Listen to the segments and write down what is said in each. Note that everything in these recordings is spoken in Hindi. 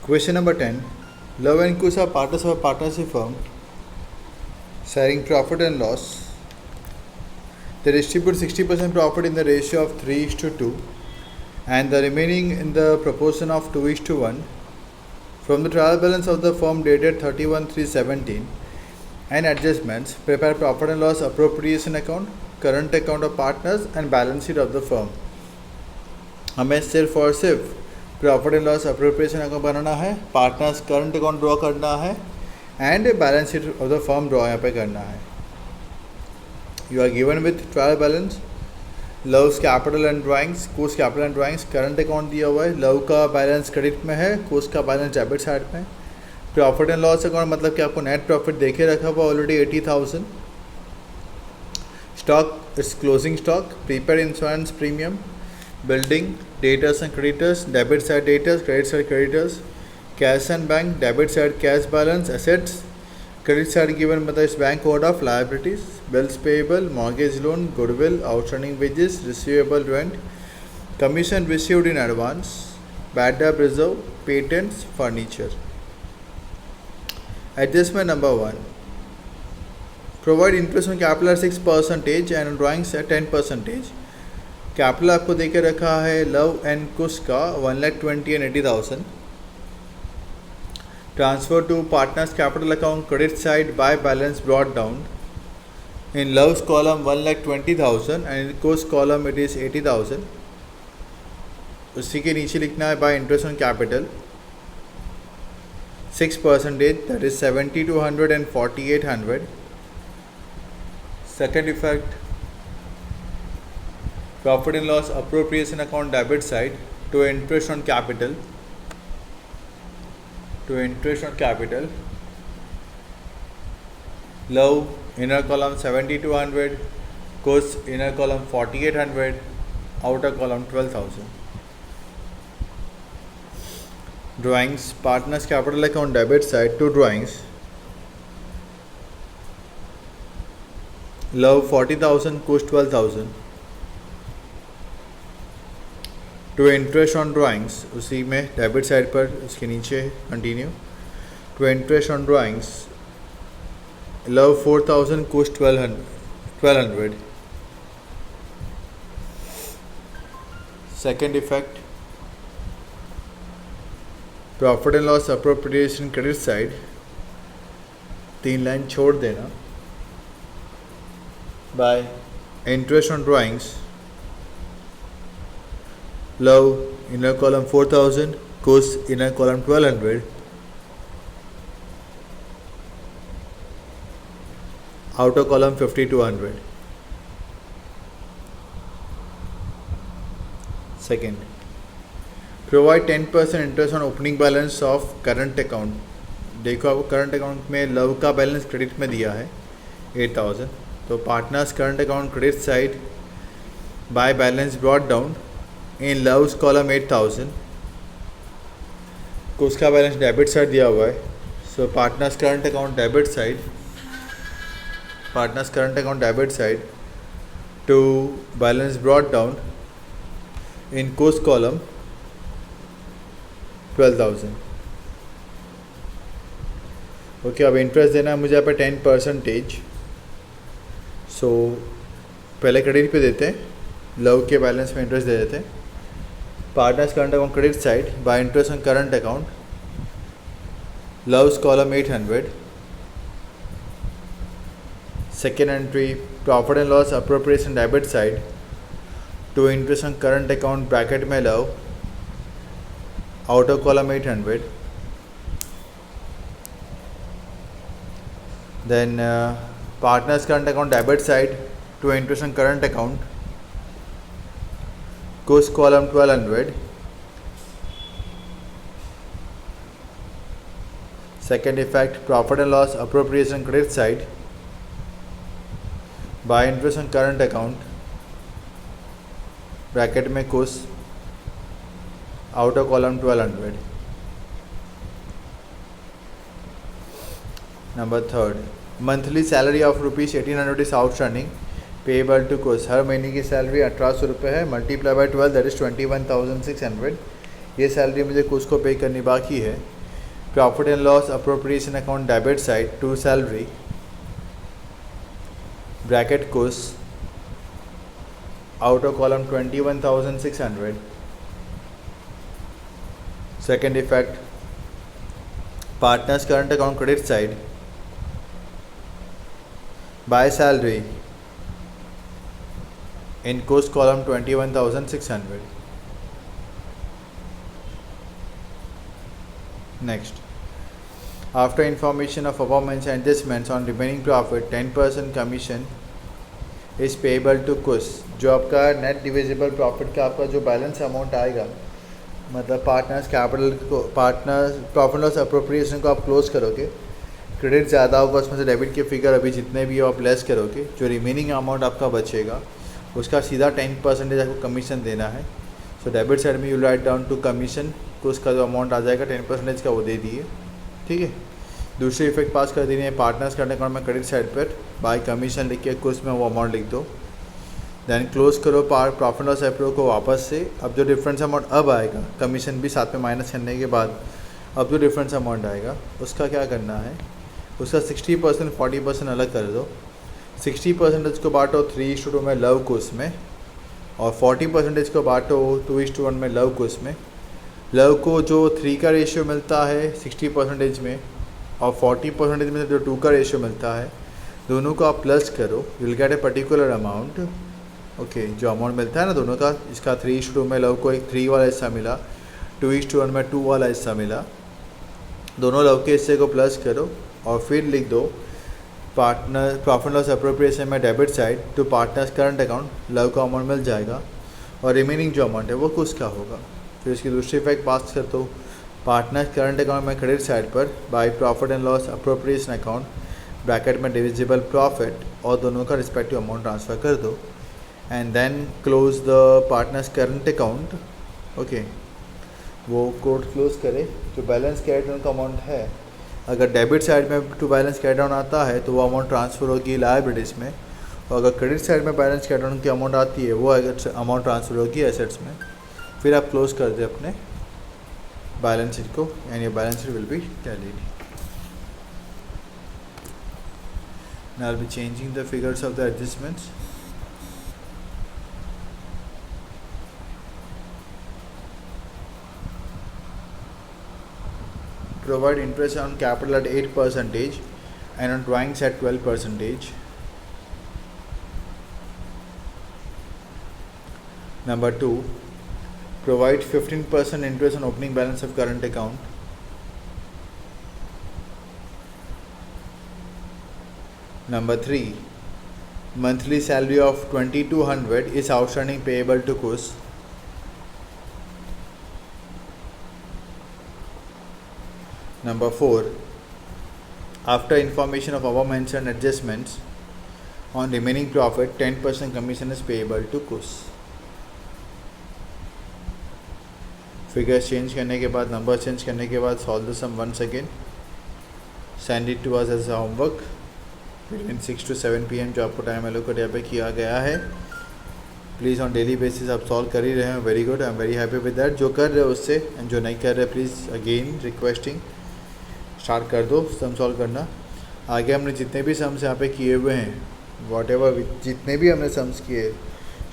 Question number 10. Love and Kush are partners of a partnership firm sharing profit and loss. They distribute 60% profit in the ratio of 3:2 and the remaining in the proportion of 2:1 from the trial balance of the firm dated 31/3/17 and adjustments. Prepare profit and loss appropriation account, current account of partners and balance sheet of the firm. हमें सिर्फ और सिर्फ profit and loss appropriation account बनाना है, पार्टनर्स करंट अकाउंट ड्रॉ करना है and balance sheet of the firm draw यहाँ पे करना है. You are given with trial balance, Luv's capital and drawings, Kush capital and drawings, current account दिया हुआ है, लव का बैलेंस क्रेडिट में है, कुश का बैलेंस डेबिट साइड में. प्रॉफिट एंड लॉस अकाउंट मतलब कि आपको नेट प्रॉफिट देखे रखा हुआ already 80,000. Stock it's closing stock, prepaid insurance premium, building, debtors and creditors, debit side debtors, credit side creditors, cash and bank, debit side cash balance, assets, credit side given मतलब इस bank code of liabilities, bills payable, mortgage loan, goodwill, outstanding wages, receivable rent, commission received in advance, bad debt reserve, patents, furniture. Adjustment number 1. Provide interest on capital at 6% and on drawings at 10%. Capital आपको देके रखा है लव एंड कुश का 1,20,000 and 80,000. Transfer to partners capital account credit side by balance brought down. In loves column 1,20,000 and in Kush column it is 80,000. उसी के नीचे लिखना है by interest on capital 6%, that is 7,200 and 4,800. Second effect, profit and loss appropriation account debit side to interest on capital, love inner column 7,200, kush inner column 4,800, outer column 12,000. Drawings, partners capital account debit side to drawings, love 40,000, kush 12,000. To interest on drawings, उसी में डेबिट साइड पर उसके नीचे continue. To interest on drawings, Lav 4,000, Kush 1,200. Second effect, profit and loss appropriation credit side 3 line छोड़ देना. By interest on drawings, love inner column 4,000, kush inner column 1,200, outer column 5,200. Second, provide 10% interest on opening balance of current account. देखो आपको करंट अकाउंट में लव का बैलेंस क्रेडिट में दिया है 8,000, तो partners current account credit side by balance brought down. In loves column 8,000, को उसका बैलेंस डेबिट साइड दिया हुआ है, so partners current account debit side to balance brought down in Kush column 12,000. Okay, अब इंटरेस्ट देना है मुझे यहाँ पे 10%. सो पहले क्रेडिट पे देते हैं, लव के बैलेंस में इंटरेस्ट दे देते हैं. Partners current account credit side by interest on current account, Luv's column 800. Second entry, profit and loss appropriation debit side to interest on current account bracket में Luv, outer column 800. Then partners current account debit side to interest on current account, Kush column 1,200. Second effect, profit and loss appropriation credit side by interest on current account bracket में कुश, outer column 1,200. Number 3, monthly salary of rupees 1,800 is outstanding payable to Kush. हर महीने की सैलरी 1,800 रुपये है, मल्टीप्लाई बाय 12 दैट इज़ 21,600. ये सैलरी मुझे कुश को पे करनी बाकी है. profit and loss appropriation account debit side to salary bracket cost outer column 21,600. Second effect, partners current account credit side by salary in cost column 21,600. Next, after information of above mentioned adjustments on remaining profit, 10% commission is payable to कुछ जो आपका नेट डिविजिबल प्रॉफिट का आपका जो बैलेंस अमाउंट आएगा, मतलब पार्टनर्स कैपिटल को पार्टनर्स प्रॉफिट लॉस अप्रोप्रिएशन को आप क्लोज करोगे, क्रेडिट ज़्यादा होगा उसमें से डेबिट के फिगर अभी जितने भी हो आप लेस करोगे, जो रिमेनिंग अमाउंट आपका बचेगा उसका सीधा 10% आपको कमीशन देना है. सो डेबिट साइड में you write down to commission को उसका जो अमाउंट आ जाएगा 10% का वो दे दिए. ठीक है. दूसरी इफेक्ट पास कर देनी है पार्टनर्स करने अकाउंट में क्रेडिट साइड पर बाय कमीशन लिख के कुछ में वो अमाउंट लिख दो. देन क्लोज करो प्रॉफिट लॉस अप्रो को वापस से. अब जो डिफरेंस अमाउंट अब आएगा कमीशन भी साथ में माइनस करने के बाद अब जो डिफरेंस अमाउंट आएगा उसका क्या करना है, उसका 60% 40% अलग कर दो. 60% को बांटो 3:2 में लव कोर्स में और 40% को बांटो 2:1 में लव कोर्स में. लव को जो 3 का रेशियो मिलता है 60% में और 40% में जो 2 का रेशियो मिलता है, दोनों को आप प्लस करो, you will get a particular amount. Okay, जो अमाउंट मिलता है ना दोनों का, इसका 3:2 में लव को एक 3 वाला हिस्सा मिला, 2:1 में 2 वाला हिस्सा मिला, दोनों लव के हिस्से को प्लस करो और फिर लिख दो पार्टनर प्रॉफिट लॉस अप्रोप्रिएशन में debit side to partners current account. Lav का अमाउंट मिल जाएगा और रिमेनिंग जो अमाउंट है वो किसका होगा. फिर इसकी दूसरी इफेक्ट पास कर दो पार्टनर्स करंट अकाउंट में क्रेडिट साइड पर by profit and loss appropriation account bracket में डिविजिबल प्रॉफिट और दोनों का रिस्पेक्टिव अमाउंट ट्रांसफ़र कर दो. And then close the partners current account. Okay, वो कोड क्लोज करे. जो बैलेंस कैरी डाउन का अमाउंट है, अगर डेबिट साइड में टू बैलेंस कैरी डाउन आता है तो वो अमाउंट ट्रांसफ़र होगी लायबिलिटीज़ में, और अगर क्रेडिट साइड में बैलेंस कैरी डाउन की अमाउंट आती है वो अगर अमाउंट ट्रांसफ़र होगी एसेट्स में. फिर आप क्लोज कर दे अपने बैलेंस शीट को and your balance sheet will be tallied. Now I'll be changing the figures of the adjustments. Provide interest on capital at 8% and on drawings at 12%. Number 2, provide 15% interest on opening balance of current account. Number 3, monthly salary of 2200 is outstanding payable to Kus. Number 4, after information of above mentioned adjustments on remaining profit, 10% commission is payable to Kus. Figures change करने के बाद, नंबर चेंज करने के बाद solve the sum once again, send it to us as a homework between 6 to 7 PM जो आपको टाइम एलोकेट यहाँ पे किया गया है. प्लीज़ ऑन डेली बेसिस आप सॉल्व कर ही रहे हैं. Very good, I am very happy with that. जो कर रहे हो उससे एंड जो नहीं कर रहे प्लीज़ अगेन रिक्वेस्टिंग स्टार्ट कर दो सम सॉल्व करना. आगे हमने जितने भी सम्स यहाँ पे किए हुए हैं, वॉट एवर जितने भी हमने सम्स किए,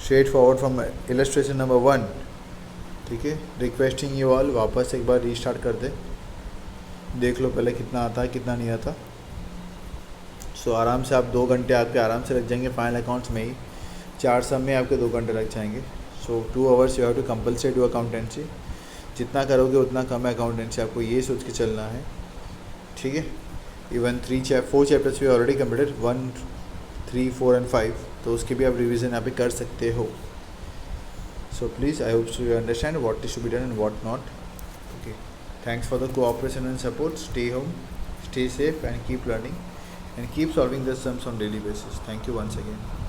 straight forward from illustration number 1. ठीक है, रिक्वेस्टिंग यू ऑल वापस एक बार रीस्टार्ट कर दे, देख लो पहले कितना आता है कितना नहीं आता. सो आराम से आप 2 घंटे आपके आराम से लग जाएंगे फाइनल अकाउंट्स में ही. 4 सम में आपके 2 घंटे लग जाएंगे. सो 2 hours you have to compulsory do accountancy. जितना करोगे उतना कम है अकाउंटेंसी, आपको ये सोच के चलना है. ठीक है, इवन 4 चैप्टर्स भी ऑलरेडी कंप्लीटेड, 1, 3, 4 and 5, तो उसके भी आप रिविज़न यहाँ पे कर सकते हो. So please, I hope you understand what is to be done and what not. Okay. Thanks for the cooperation and support. Stay home, stay safe and keep learning and keep solving the sums on daily basis. Thank you once again.